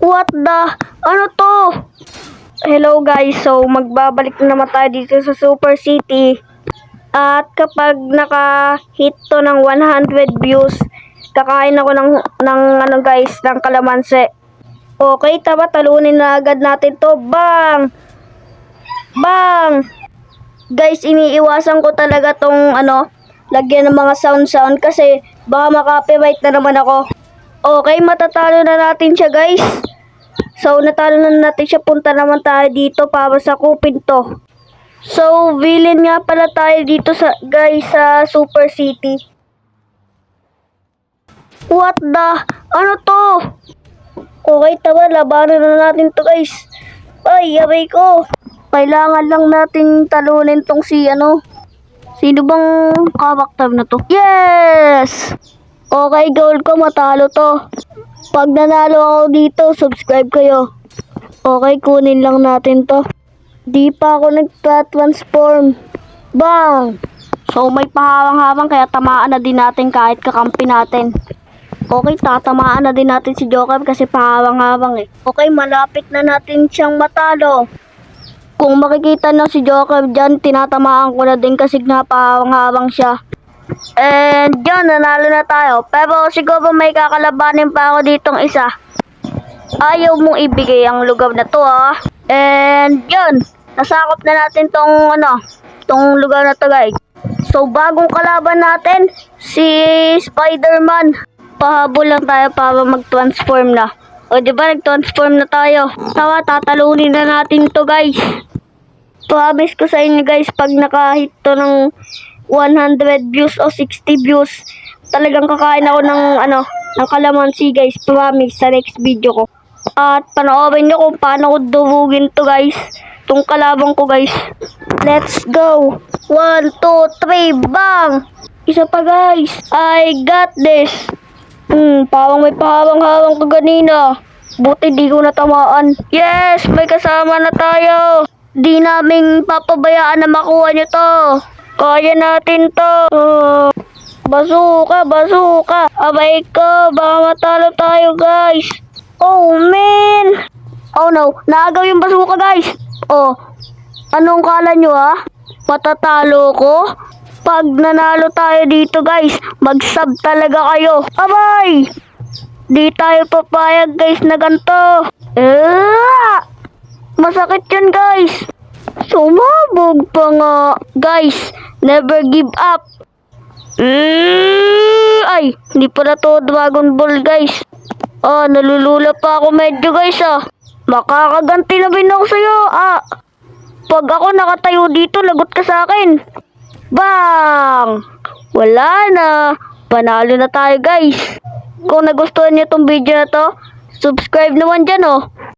What the? Ano to? Hello guys, so magbabalik na naman tayo dito sa Super City. At kapag naka-hit to ng 100 views, kakain ako ng ano guys, ng kalamansi. Okay, tama, talunin na agad natin to. Bang! Bang! Guys, iniiwasan ko talaga tong lagyan ng mga sound kasi baka ma-copyright na naman ako. Okay, matatalo na natin siya guys. So, natalo na natin siya. Punta naman tayo dito para sakupin to. So, villain nga pala tayo dito sa Super City. What the? Ano to? Okay, tama. Labanan na natin to guys. Ay, aray ko. Kailangan lang natin talunin tong Sino bang karakter na to? Yes! Okay, goal ko. Matalo to. Pag nanalo ako dito, subscribe kayo. Okay, kunin lang natin to. Di pa ako nagpa-transform. Bang! So, may pahawang-hawang kaya tamaan na din natin kahit kakampi natin. Okay, tatamaan na din natin si Joker kasi pahawang-hawang eh. Okay, malapit na natin siyang matalo. Kung makikita na si Joker dyan, tinatamaan ko na din kasi napahawang-hawang siya. And yun, nanalo na tayo. Pero siguro may kakalabanin pa ako ditong isa. Ayaw mong ibigay ang lugar na to ah. And yun, nasakop na natin tong lugar na to guys. So bagong kalaban natin, si Spider-Man. Pahabol lang tayo para mag-transform na. O diba, nag-transform na tayo. Tawa, tatalunin na natin to guys. Promise ko sa inyo guys, pag nakahit to ng 100 views o 60 views, talagang kakain ako ng kalamansi guys. Promise, sa next video ko. At panoorin nyo kung paano ko durugin to guys, tong kalabang ko guys. Let's go. 1, 2, 3, bang! Isa pa guys. I got this. Parang may pahawang-hawang ka ganina. Buti di ko natamaan. Yes, may kasama na tayo. Di namin papabayaan na makuha nyo to. Kaya natin to. Bazooka. Abay ko, baka matalo tayo guys. Oh man. Oh no, naagaw yung bazooka guys. Oh, anong kala nyo ha? Matatalo ko? Pag nanalo tayo dito guys, mag-sub talaga kayo. Abay! Di tayo papayag guys na ganito. Masakit yun guys. Sumabog pa nga. Guys, never give up. Ay, hindi pala to Dragon Ball guys. Nalulula pa ako medyo guys Makakaganti na din ako sa'yo. Pag ako nakatayo dito, lagot ka sa akin. Bang! Wala na. Panalo na tayo guys. Kung nagustuhan niyo tong video na to, subscribe naman dyan